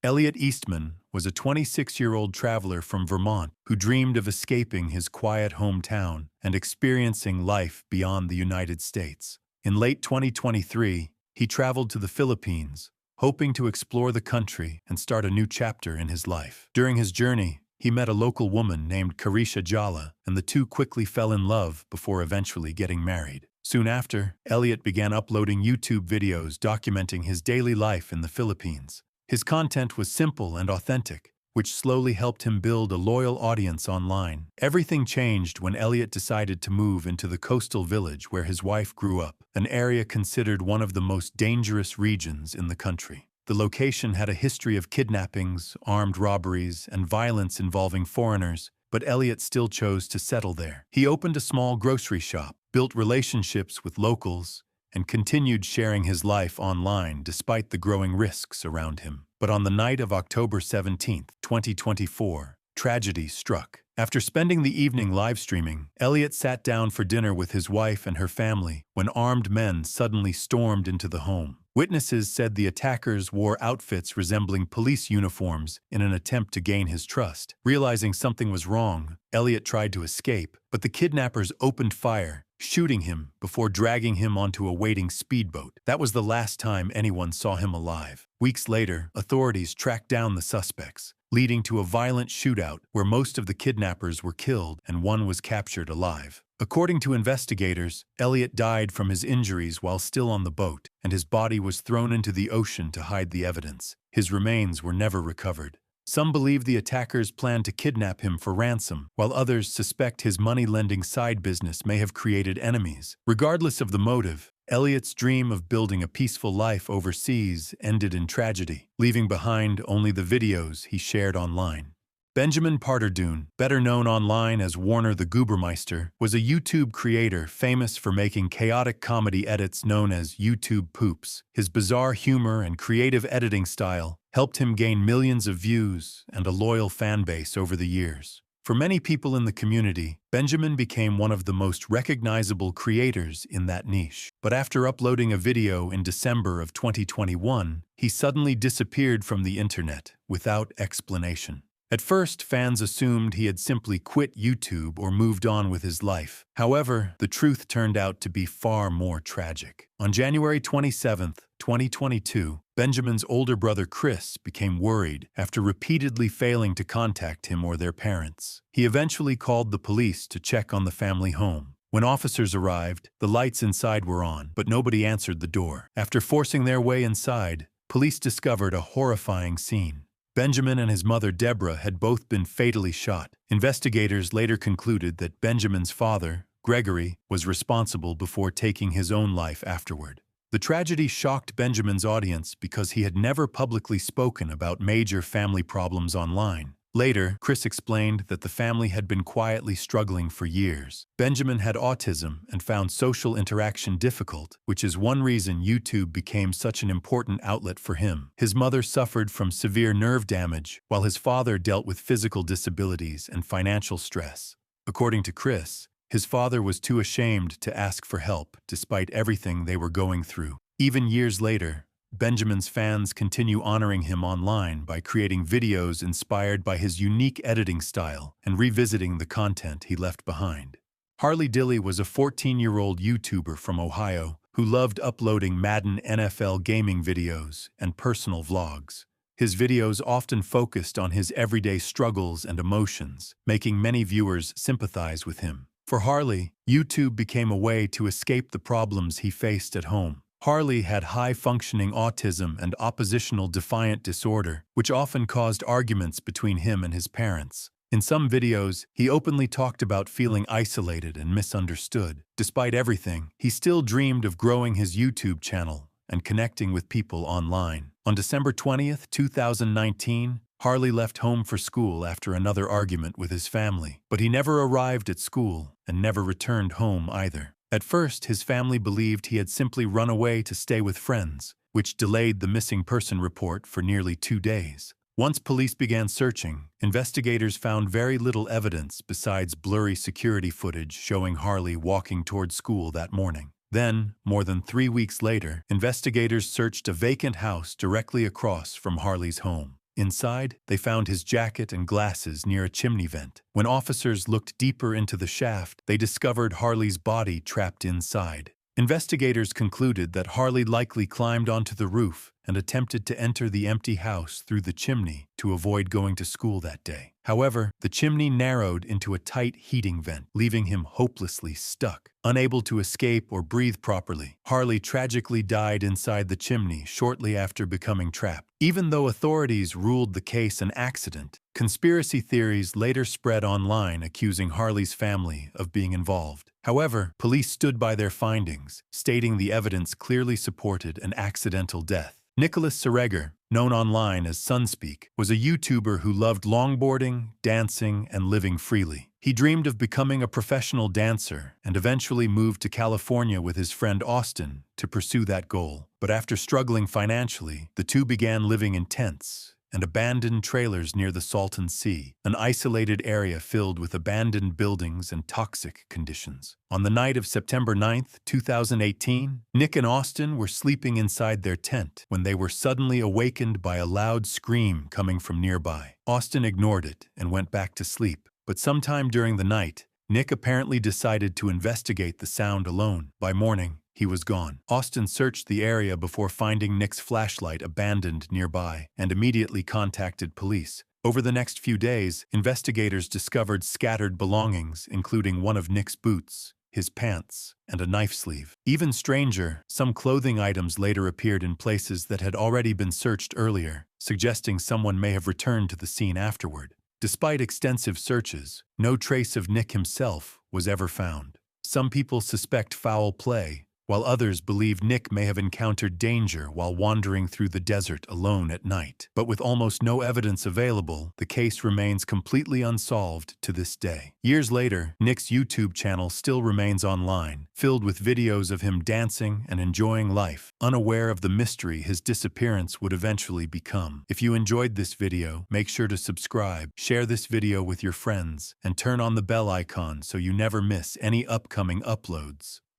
Elliot Eastman was a 26-year-old traveler from Vermont who dreamed of escaping his quiet hometown and experiencing life beyond the United States. In late 2023, he traveled to the Philippines, hoping to explore the country and start a new chapter in his life. During his journey, he met a local woman named Carisha Jala, and the two quickly fell in love before eventually getting married. Soon after, Elliot began uploading YouTube videos documenting his daily life in the Philippines. His content was simple and authentic, which slowly helped him build a loyal audience online. Everything changed when Elliot decided to move into the coastal village where his wife grew up, an area considered one of the most dangerous regions in the country. The location had a history of kidnappings, armed robberies, and violence involving foreigners, but Elliot still chose to settle there. He opened a small grocery shop, built relationships with locals, and continued sharing his life online despite the growing risks around him. But on the night of October 17, 2024, tragedy struck. After spending the evening live streaming, Elliot sat down for dinner with his wife and her family when armed men suddenly stormed into the home. Witnesses said the attackers wore outfits resembling police uniforms in an attempt to gain his trust. Realizing something was wrong, Elliot tried to escape, but the kidnappers opened fire, shooting him before dragging him onto a waiting speedboat. That was the last time anyone saw him alive. Weeks later, authorities tracked down the suspects, leading to a violent shootout where most of the kidnappers were killed and one was captured alive. According to investigators, Elliot died from his injuries while still on the boat, and his body was thrown into the ocean to hide the evidence. His remains were never recovered. Some believe the attackers planned to kidnap him for ransom, while others suspect his money-lending side business may have created enemies. Regardless of the motive, Elliot's dream of building a peaceful life overseas ended in tragedy, leaving behind only the videos he shared online. Benjamin Parterdoon, better known online as Warner the Goobermeister, was a YouTube creator famous for making chaotic comedy edits known as YouTube poops. His bizarre humor and creative editing style helped him gain millions of views and a loyal fan base over the years. For many people in the community, Benjamin became one of the most recognizable creators in that niche. But after uploading a video in December of 2021, he suddenly disappeared from the internet without explanation. At first, fans assumed he had simply quit YouTube or moved on with his life. However, the truth turned out to be far more tragic. On January 27, 2022, Benjamin's older brother Chris became worried after repeatedly failing to contact him or their parents. He eventually called the police to check on the family home. When officers arrived, the lights inside were on, but nobody answered the door. After forcing their way inside, police discovered a horrifying scene. Benjamin and his mother Deborah had both been fatally shot. Investigators later concluded that Benjamin's father, Gregory, was responsible before taking his own life afterward. The tragedy shocked Benjamin's audience because he had never publicly spoken about major family problems online. Later, Chris explained that the family had been quietly struggling for years. Benjamin had autism and found social interaction difficult, which is one reason YouTube became such an important outlet for him. His mother suffered from severe nerve damage, while his father dealt with physical disabilities and financial stress. According to Chris, his father was too ashamed to ask for help despite everything they were going through. Even years later, Benjamin's fans continue honoring him online by creating videos inspired by his unique editing style and revisiting the content he left behind. Harley Dilly was a 14-year-old YouTuber from Ohio who loved uploading Madden NFL gaming videos and personal vlogs. His videos often focused on his everyday struggles and emotions, making many viewers sympathize with him. For Harley, YouTube became a way to escape the problems he faced at home. Harley had high-functioning autism and oppositional defiant disorder, which often caused arguments between him and his parents. In some videos, he openly talked about feeling isolated and misunderstood. Despite everything, he still dreamed of growing his YouTube channel and connecting with people online. On December 20, 2019, Harley left home for school after another argument with his family, but he never arrived at school and never returned home either. At first, his family believed he had simply run away to stay with friends, which delayed the missing person report for nearly 2 days. Once police began searching, investigators found very little evidence besides blurry security footage showing Harley walking toward school that morning. Then, more than 3 weeks later, investigators searched a vacant house directly across from Harley's home. Inside, they found his jacket and glasses near a chimney vent. When officers looked deeper into the shaft, they discovered Harley's body trapped inside. Investigators concluded that Harley likely climbed onto the roof and attempted to enter the empty house through the chimney to avoid going to school that day. However, the chimney narrowed into a tight heating vent, leaving him hopelessly stuck. Unable to escape or breathe properly, Harley tragically died inside the chimney shortly after becoming trapped. Even though authorities ruled the case an accident, conspiracy theories later spread online accusing Harley's family of being involved. However, police stood by their findings, stating the evidence clearly supported an accidental death. Nicholas Sereger, known online as Sunspeak, was a YouTuber who loved longboarding, dancing, and living freely. He dreamed of becoming a professional dancer and eventually moved to California with his friend Austin to pursue that goal. But after struggling financially, the two began living in tents and abandoned trailers near the Salton Sea, an isolated area filled with abandoned buildings and toxic conditions. On the night of September 9, 2018, Nick and Austin were sleeping inside their tent when they were suddenly awakened by a loud scream coming from nearby. Austin ignored it and went back to sleep, but sometime during the night, Nick apparently decided to investigate the sound alone. By morning, he was gone. Austin searched the area before finding Nick's flashlight abandoned nearby and immediately contacted police. Over the next few days, investigators discovered scattered belongings, including one of Nick's boots, his pants, and a knife sleeve. Even stranger, some clothing items later appeared in places that had already been searched earlier, suggesting someone may have returned to the scene afterward. Despite extensive searches, no trace of Nick himself was ever found. Some people suspect foul play, while others believe Nick may have encountered danger while wandering through the desert alone at night. But with almost no evidence available, the case remains completely unsolved to this day. Years later, Nick's YouTube channel still remains online, filled with videos of him dancing and enjoying life, unaware of the mystery his disappearance would eventually become. If you enjoyed this video, make sure to subscribe, share this video with your friends, and turn on the bell icon so you never miss any upcoming uploads.